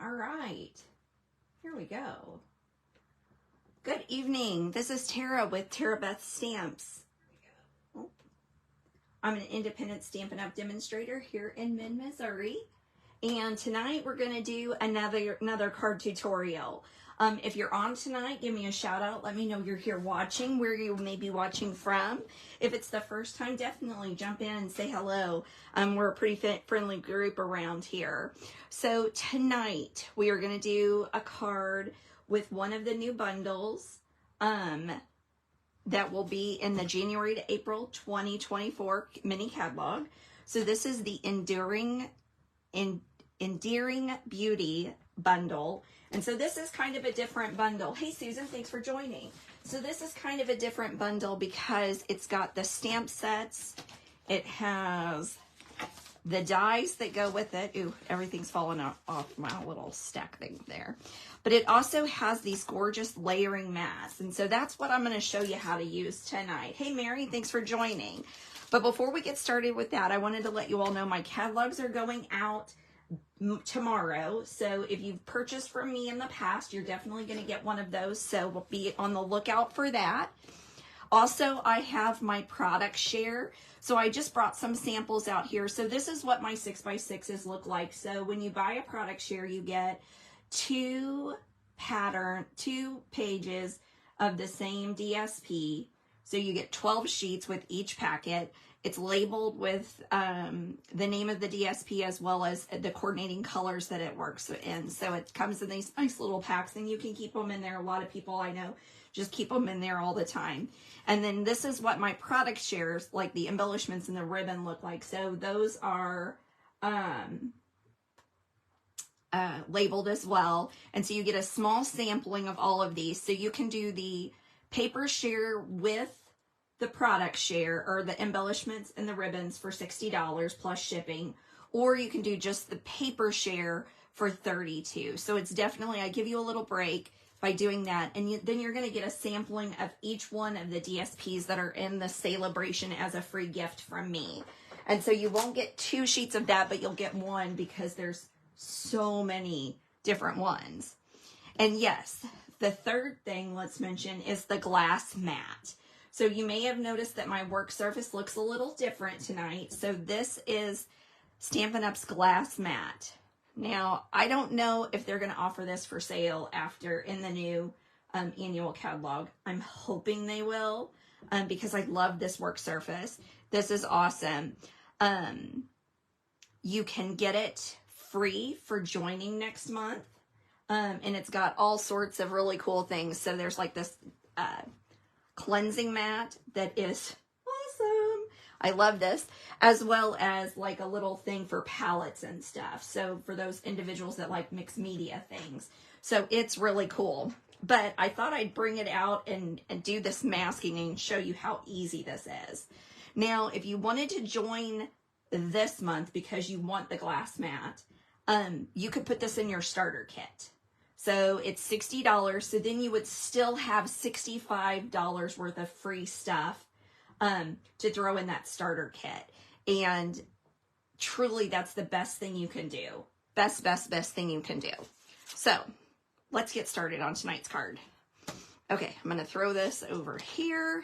All right, here we go. Good evening. This is Tara with Tarabeth Stamps. I'm an independent Stampin' Up demonstrator here in Mid, Missouri. And tonight we're going to do another card tutorial. If you're on tonight, give me a shout out. Let me know you're here watching, where you may be watching from. If it's the first time, definitely jump in and say hello. We're a pretty friendly group around here. So tonight we are going to do a card with one of the new bundles that will be in the January to April 2024 mini catalog. So this is the Endearing Beauty bundle. And so this is kind of a different bundle. Hey Susan, thanks for joining. So this is kind of a different bundle because it's got the stamp sets. It has the dies that go with it. Ooh, everything's falling off my little stack thing there. But it also has these gorgeous layering mats. And so that's what I'm going to show you how to use tonight. Hey Mary, thanks for joining. But before we get started with that, I wanted to let you all know my catalogs are going out tomorrow. So if you've purchased from me in the past, you're definitely going to get one of those. So we'll be on the lookout for that. Also, I have my product share. So I just brought some samples out here. So this is what my 6x6s look like. So when you buy a product share, you get two pages of the same DSP. So you get 12 sheets with each packet. It's labeled with the name of the DSP as well as the coordinating colors that it works in. So it comes in these nice little packs and you can keep them in there. A lot of people I know just keep them in there all the time. And then this is what my product shares, like the embellishments and the ribbon, look like. So those are labeled as well. And so you get a small sampling of all of these. So you can do the paper share with the product share or the embellishments and the ribbons for $60 plus shipping, or you can do just the paper share for $32. So it's definitely, I give you a little break by doing that. And then you're going to get a sampling of each one of the DSPs that are in the celebration as a free gift from me. And so you won't get 2 sheets of that, but you'll get one because there's so many different ones. And yes, the third thing let's mention is the glass mat. So you may have noticed that my work surface looks a little different tonight. So this is Stampin' Up's glass mat. Now, I don't know if they're going to offer this for sale after in the new annual catalog. I'm hoping they will because I love this work surface. This is awesome. You can get it free for joining next month. And it's got all sorts of really cool things. So there's like this cleansing mat that is awesome. I love this, as well as like a little thing for palettes and stuff. So for those individuals that like mixed media things. So it's really cool. But I thought I'd bring it out and do this masking and show you how easy this is. Now, if you wanted to join this month because you want the glass mat, you could put this in your starter kit. So it's $60. So then you would still have $65 worth of free stuff to throw in that starter kit. And truly, that's the best thing you can do. Best thing you can do. So let's get started on tonight's card. Okay, I'm going to throw this over here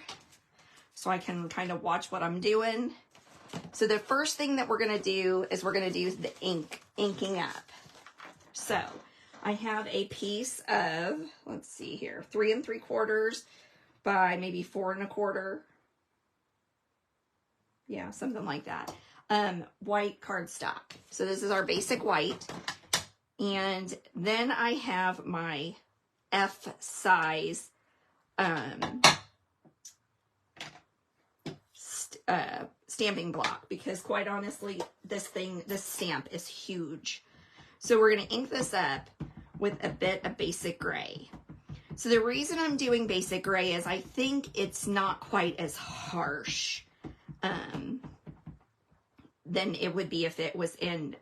so I can kind of watch what I'm doing. So the first thing that we're going to do is we're going to do the inking up. So I have a piece of, let's see here, 3 3/4 by maybe 4 1/4. Yeah, something like that. White cardstock. So this is our basic white. And then I have my F size stamping block because quite honestly, this stamp is huge. So we're going to ink this up with a bit of basic gray. So the reason I'm doing basic gray is I think it's not quite as harsh than it would be if it was in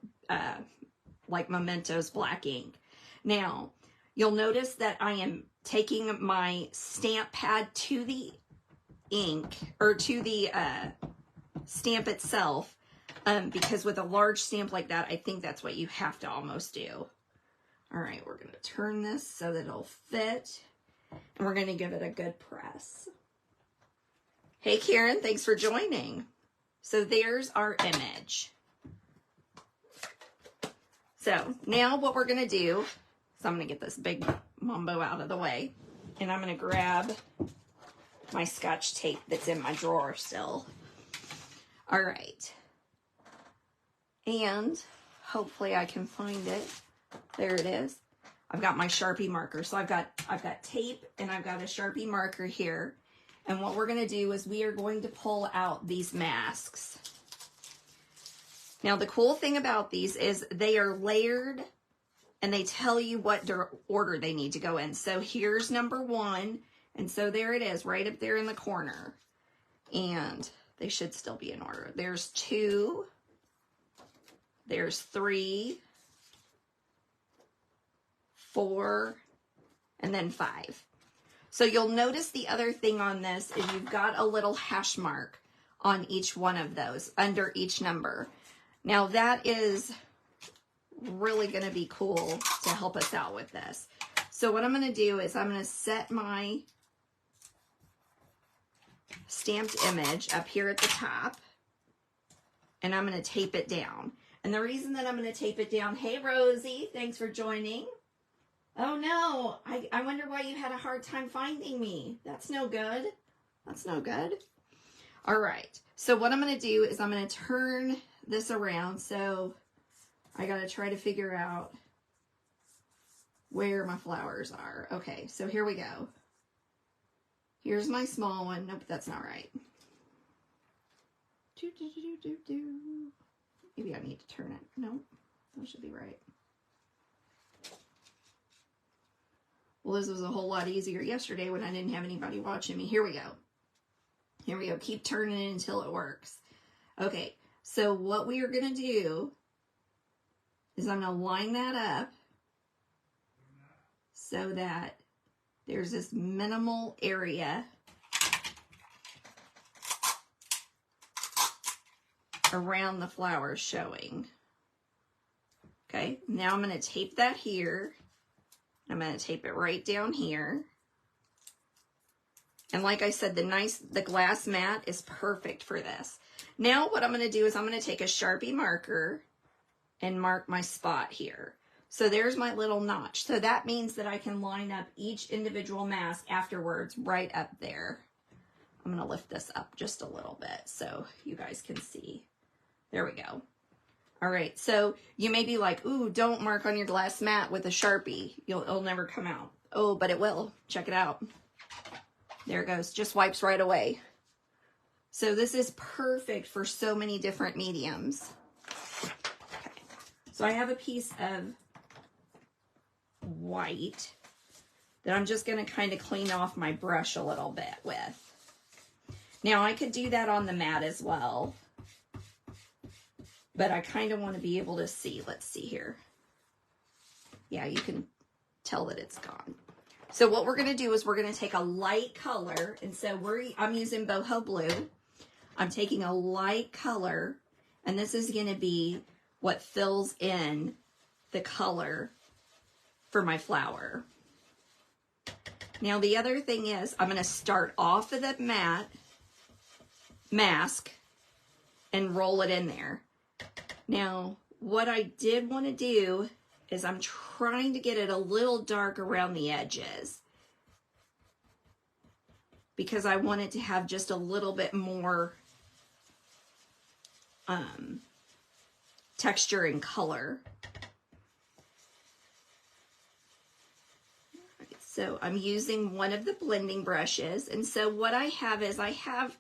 like Memento's black ink. Now, you'll notice that I am taking my stamp pad to the ink or to the stamp itself because with a large stamp like that, I think that's what you have to almost do. All right, we're going to turn this so that it'll fit, and we're going to give it a good press. Hey, Karen, thanks for joining. So there's our image. So now what we're going to do, so I'm going to get this big mambo out of the way, and I'm going to grab my Scotch tape that's in my drawer still. All right. And hopefully I can find it. There it is. I've got my Sharpie marker. So I've got tape and I've got a Sharpie marker here. And what we're going to do is we are going to pull out these masks. Now the cool thing about these is they are layered and they tell you what order they need to go in. So here's number 1. And so there it is right up there in the corner. And they should still be in order. There's 2. There's 3, 4, and then 5. So you'll notice the other thing on this is you've got a little hash mark on each one of those under each number. Now that is really going to be cool to help us out with this. So what I'm going to do is I'm going to set my stamped image up here at the top, and I'm going to tape it down. And the reason that I'm going to tape it down, hey Rosie, thanks for joining. Oh no, I wonder why you had a hard time finding me. That's no good. That's no good. All right, so what I'm going to do is I'm going to turn this around. So I got to try to figure out where my flowers are. Okay, so here we go. Here's my small one. Nope, that's not right. Maybe I need to turn it. No, that should be right. Well, this was a whole lot easier yesterday when I didn't have anybody watching me. Here we go. Here we go. Keep turning it until it works. Okay, so what we are going to do is I'm going to line that up so that there's this minimal area around the flowers showing. Okay, now I'm going to tape that here. I'm going to tape it right down here. And like I said, the glass mat is perfect for this. Now what I'm going to do is I'm going to take a Sharpie marker and mark my spot here. So there's my little notch. So that means that I can line up each individual mask afterwards right up there. I'm going to lift this up just a little bit so you guys can see. There we go. All right, so you may be like, ooh, don't mark on your glass mat with a Sharpie. It'll never come out. Oh, but it will. Check it out. There it goes. Just wipes right away. So this is perfect for so many different mediums. Okay. So I have a piece of white that I'm just going to kind of clean off my brush a little bit with. Now I could do that on the mat as well, but I kind of want to be able to see. Let's see here. Yeah, you can tell that it's gone. So what we're going to do is we're going to take a light color, and so I'm using boho blue. I'm taking a light color, and this is going to be what fills in the color for my flower. Now the other thing is I'm going to start off of the mask and roll it in there. Now what I did want to do is I'm trying to get it a little dark around the edges because I want it to have just a little bit more texture and color. So I'm using one of the blending brushes. And so what I have is I have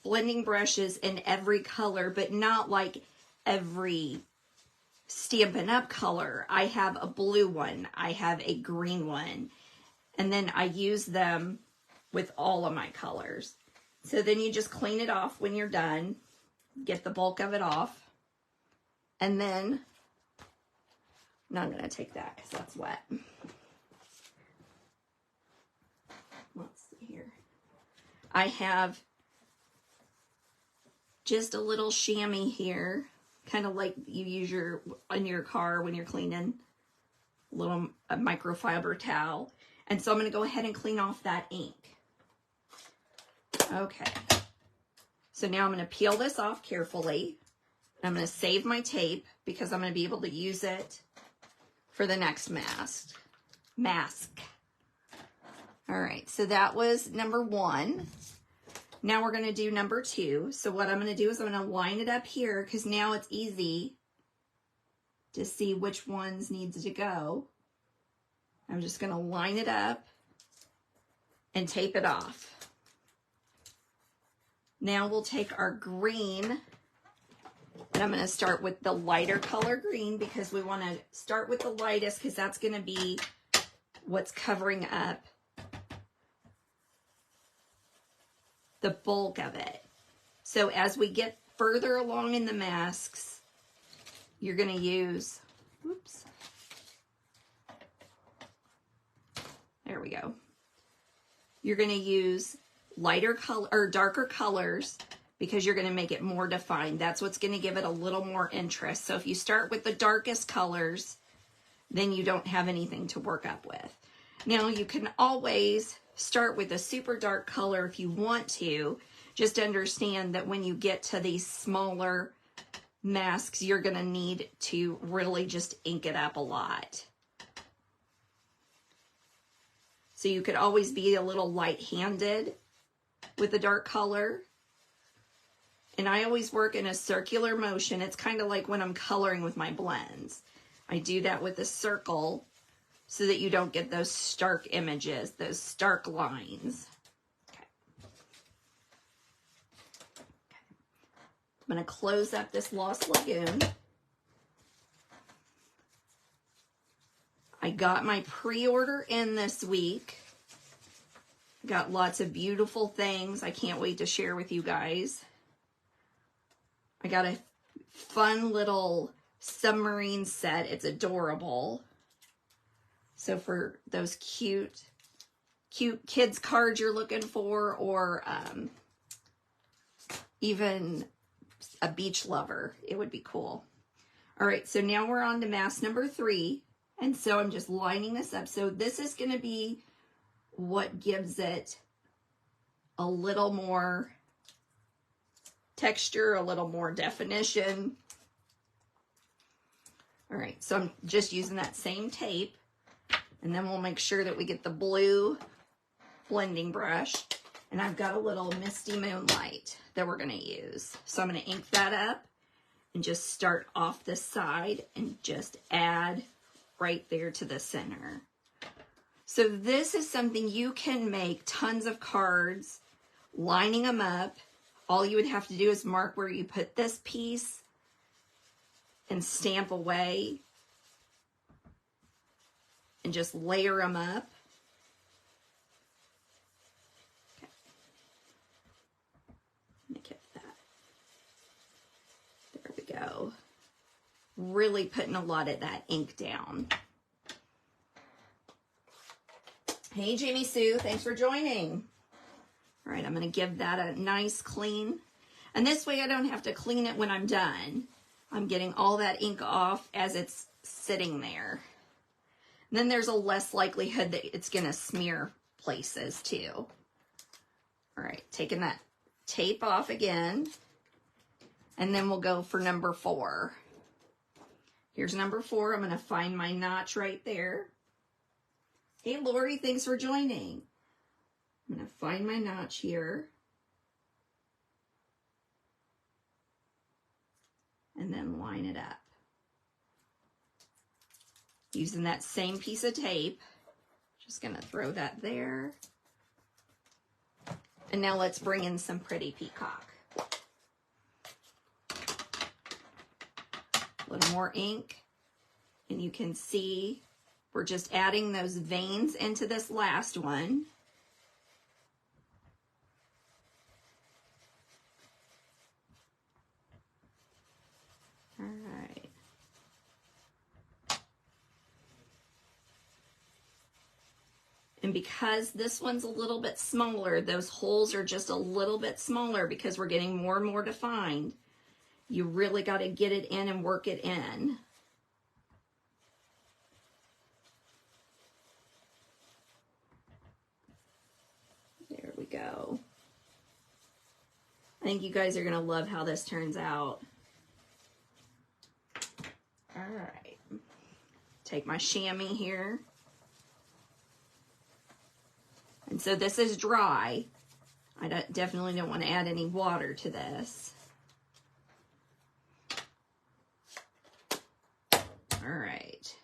blending brushes in every color, but not like every Stampin' Up color. I have a blue one. I have a green one. And then I use them with all of my colors. So then you just clean it off when you're done. Get the bulk of it off. And then, now I'm going to take that because that's wet. Let's see here. I have just a little chamois here, kind of like you use in your car when you're cleaning. little microfiber towel. And so I'm going to go ahead and clean off that ink. Okay. So now I'm going to peel this off carefully. I'm going to save my tape because I'm going to be able to use it for the next mask. All right, so that was number 1. Now we're going to do number 2. So what I'm going to do is I'm going to line it up here because now it's easy to see which ones needs to go. I'm just going to line it up and tape it off. Now we'll take our green, and I'm going to start with the lighter color green because we want to start with the lightest because that's going to be what's covering up the bulk of it. So as we get further along in the masks, you're going to use, whoops, there we go. You're going to use lighter color or darker colors because you're going to make it more defined. That's what's going to give it a little more interest. So if you start with the darkest colors, then you don't have anything to work up with. Now you can always start with a super dark color if you want to. Just understand that when you get to these smaller masks, you're going to need to really just ink it up a lot. So you could always be a little light-handed with a dark color. And I always work in a circular motion. It's kind of like when I'm coloring with my blends. I do that with a circle so that you don't get those stark images, those stark lines. Okay. I'm going to close up this Lost Lagoon. I got my pre-order in this week. Got lots of beautiful things I can't wait to share with you guys. I got a fun little submarine set. It's adorable. So for those cute kids cards you're looking for, or even a beach lover, it would be cool. All right, so now we're on to mask number 3. And so I'm just lining this up. So this is going to be what gives it a little more texture, a little more definition. All right, so I'm just using that same tape, and then we'll make sure that we get the blue blending brush, and I've got a little Misty Moonlight that we're going to use. So I'm going to ink that up and just start off the side and just add right there to the center. So this is something you can make tons of cards, lining them up. All you would have to do is mark where you put this piece and stamp away and just layer them up. Okay. Let me get that. There we go. Really putting a lot of that ink down. Hey, Jamie Sue, thanks for joining. All right, I'm going to give that a nice clean. And this way I don't have to clean it when I'm done. I'm getting all that ink off as it's sitting there. And then there's a less likelihood that it's going to smear places too. All right, taking that tape off again. And then we'll go for number 4. Here's number 4. I'm going to find my notch right there. Hey, Lori, thanks for joining. I'm going to find my notch here. And then line it up. Using that same piece of tape. Just going to throw that there. And now let's bring in some pretty peacock. A little more ink. And you can see we're just adding those veins into this last one. All right. And because this one's a little bit smaller, those holes are just a little bit smaller because we're getting more and more defined. You really got to get it in and work it in. go. I think you guys are going to love how this turns out. All right. Take my chamois here. And so this is dry. I definitely don't want to add any water to this. All right.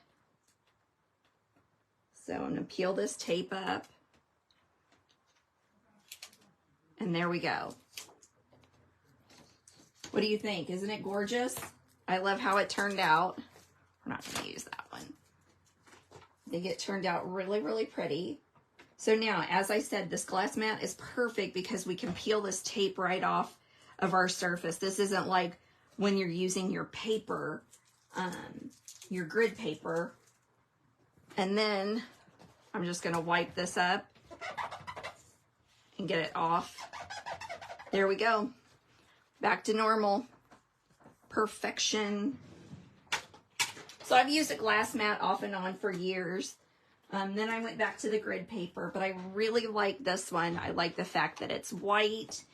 So I'm going to peel this tape up. And there we go. What do you think? Isn't it gorgeous? I love how it turned out. We're not going to use that one. I think it turned out really, really pretty. So now, as I said, this glass mat is perfect because we can peel this tape right off of our surface. This isn't like when you're using your paper, your grid paper. And then I'm just going to wipe this up and get it off. There we go. Back to normal. Perfection. So I've used a glass mat off and on for years. Then I went back to the grid paper, but I really like this one. I like the fact that it's white,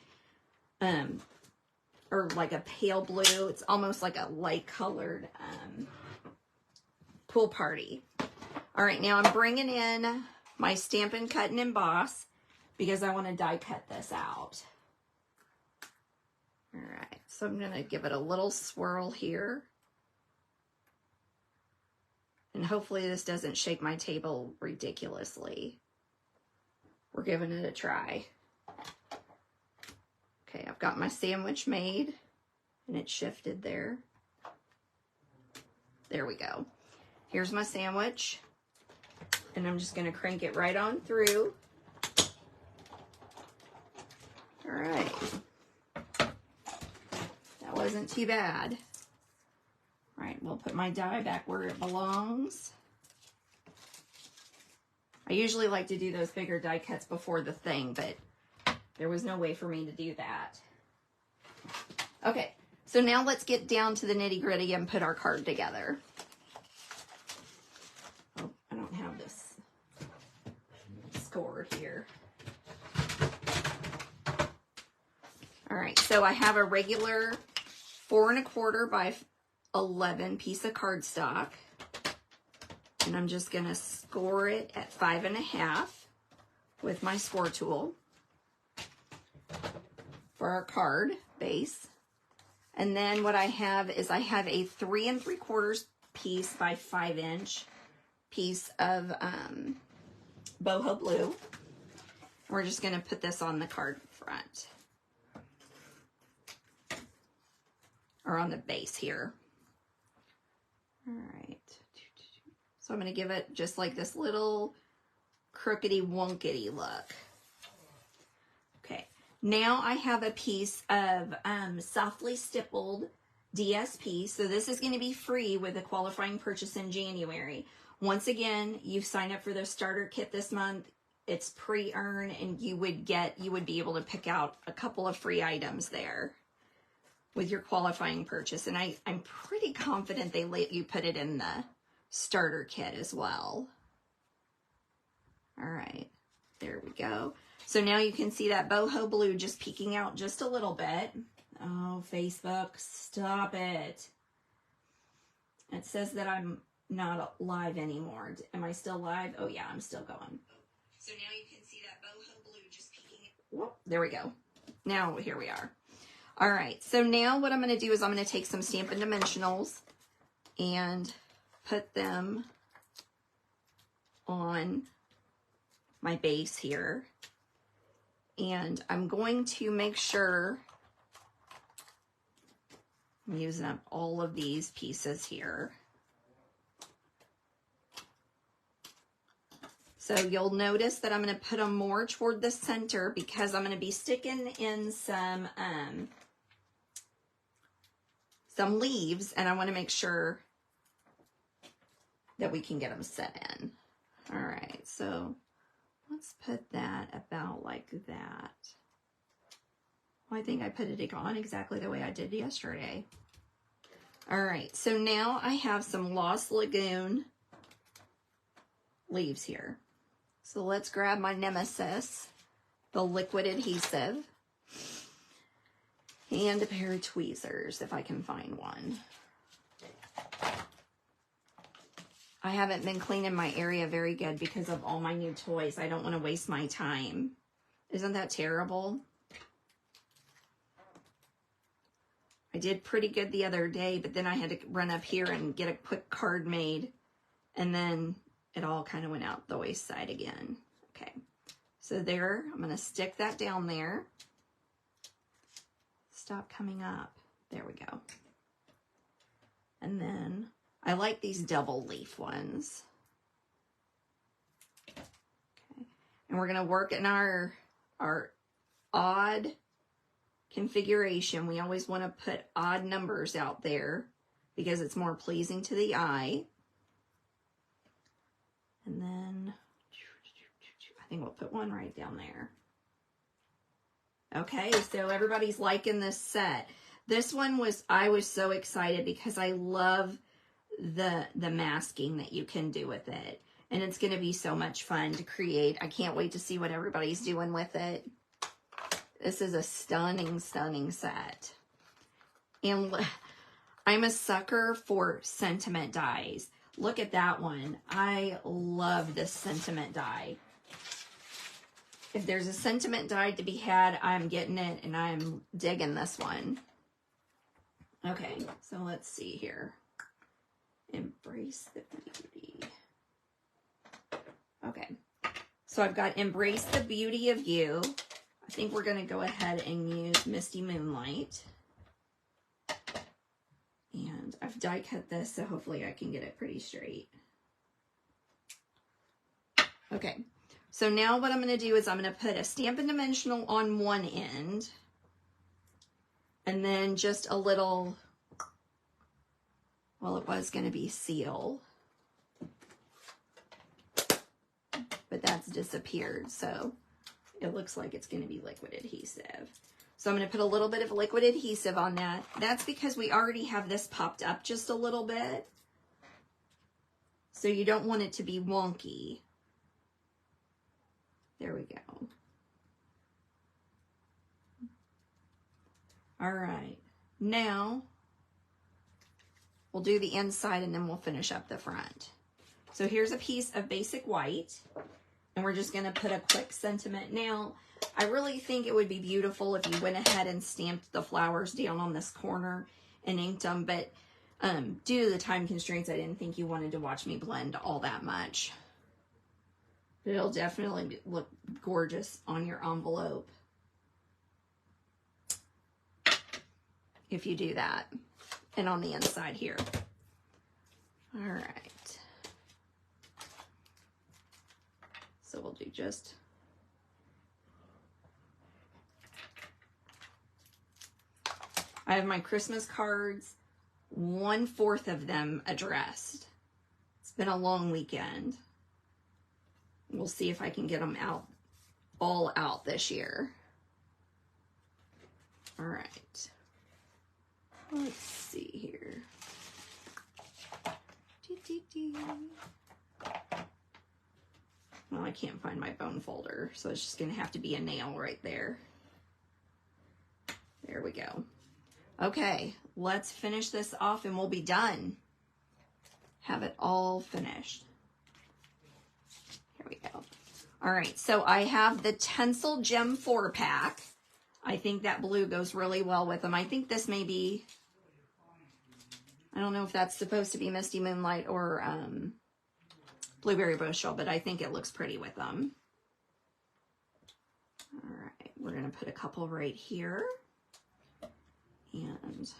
or like a pale blue. It's almost like a light colored pool party. All right, now I'm bringing in my Stampin' Cut and Emboss because I want to die cut this out. All right, so I'm going to give it a little swirl here. And hopefully this doesn't shake my table ridiculously. We're giving it a try. Okay, I've got my sandwich made and it shifted there. There we go. Here's my sandwich. And I'm just going to crank it right on through. All right. That wasn't too bad. All right, we'll put my die back where it belongs. I usually like to do those bigger die cuts before the thing, but there was no way for me to do that. Okay, so now let's get down to the nitty-gritty and put our card together. Oh, I don't have this scored here. All right, so I have a regular 4 1/4 by 11 piece of cardstock, and I'm just going to score it at 5 1/2 with my score tool for our card base. And then what I have is I have a 3 3/4 piece by 5 inch piece of boho blue. We're just going to put this on the card front, or on the base here. All right, so I'm going to give it just like this little crookedy wonkety look. Okay, now I have a piece of softly stippled DSP. So this is going to be free with a qualifying purchase in January. Once again, you've signed up for the starter kit this month. It's pre-earn, and you would be able to pick out a couple of free items there with your qualifying purchase. And I'm pretty confident they let you put it in the starter kit as well. All right, there we go. So now you can see that boho blue just peeking out just a little bit. Oh, Facebook, stop it. It says that I'm not live anymore. Am I still live? Oh yeah, I'm still going. So now you can see that boho blue just peeking. Whoop, there we go. Now here we are. All right, so now what I'm going to do is I'm going to take some Stampin' Dimensionals and put them on my base here. And I'm going to make sure I'm using up all of these pieces here. So you'll notice that I'm going to put them more toward the center because I'm going to be sticking in some leaves, and I want to make sure that we can get them set in. All right, so let's put that about like that. Well, I think I put it on exactly the way I did yesterday. All right, so now I have some Lost Lagoon leaves here. So let's grab my Nemesis the liquid adhesive, and a pair of tweezers if I can find one. I haven't been cleaning my area very good because of all my new toys. I don't want to waste my time. Isn't that terrible? I did pretty good the other day, but then I had to run up here and get a quick card made, and then it all kind of went out the wayside again. Okay, so there, I'm going to stick that down there. Stop coming up. There we go. And then I like these double leaf ones. Okay, and we're going to work in our odd configuration. We always want to put odd numbers out there because it's more pleasing to the eye. And then I think we'll put one right down there. Okay, so everybody's liking this set. This one I was so excited because I love the masking that you can do with it. And it's going to be so much fun to create. I can't wait to see what everybody's doing with it. This is a stunning, stunning set. And I'm a sucker for sentiment dies. Look at that one. I love this sentiment die. If there's a sentiment die to be had, I'm getting it, and I'm digging this one. Okay, so let's see here. Embrace the beauty. Okay, so I've got Embrace the Beauty of You. I think we're going to go ahead and use Misty Moonlight. And I've die cut this, so hopefully I can get it pretty straight. Okay, so now what I'm going to do is I'm going to put a Stampin' Dimensional on one end. And then just a little, well, it was going to be seal. But that's disappeared, so it looks like it's going to be liquid adhesive. So I'm going to put a little bit of liquid adhesive on that. That's because we already have this popped up just a little bit. So you don't want it to be wonky. There we go. All right. Now we'll do the inside and then we'll finish up the front. So here's a piece of basic white. And we're just going to put a quick sentiment. Now, I really think it would be beautiful if you went ahead and stamped the flowers down on this corner and inked them. But due to the time constraints, I didn't think you wanted to watch me blend all that much. But it'll definitely look gorgeous on your envelope if you do that. And on the inside here. All right. So we'll do just I have my Christmas cards, 1/4 of them addressed. It's been a long weekend. We'll see if I can get them out, all out this year. All right. Let's see here. Well, I can't find my bone folder, so it's just going to have to be a nail right there. There we go. Okay, let's finish this off and we'll be done. Have it all finished. Here we go. All right, so I have the Tencel Gem 4-pack. I think that blue goes really well with them. I think this may be, I don't know if that's supposed to be Misty Moonlight or Blueberry Bushel, but I think it looks pretty with them. All right, we're going to put a couple right here. And let's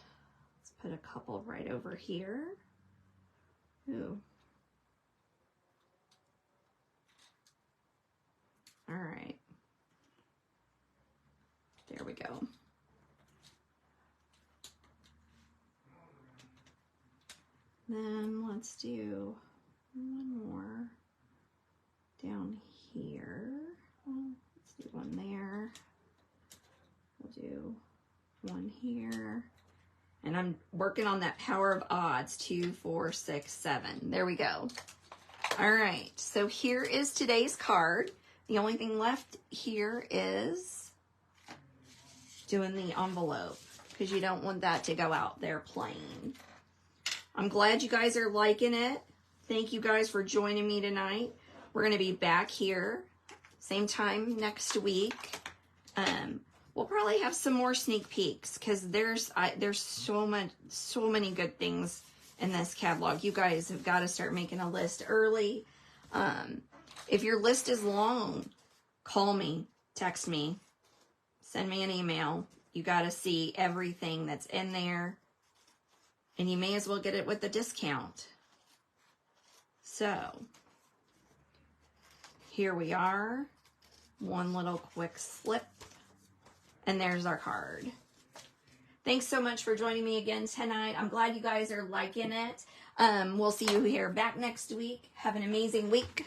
put a couple right over here. Ooh. All right. There we go. Then let's do one more down here. Well, let's do one there. We'll do one here. And I'm working on that power of odds. 2, 4, 6, 7. There we go. All right. So here is today's card. the only thing left here is doing the envelope, because you don't want that to go out there plain. I'm glad you guys are liking it. Thank you guys for joining me tonight. We're going to be back here same time next week. We'll probably have some more sneak peeks, because there's so many good things in this catalog. You guys have got to start making a list early. If your list is long, call me, text me, send me an email. You got to see everything that's in there, and you may as well get it with a discount. So here we are, one little quick slip, and there's our card. Thanks so much for joining me again tonight. I'm glad you guys are liking it. We'll see you here back next week. Have an amazing week.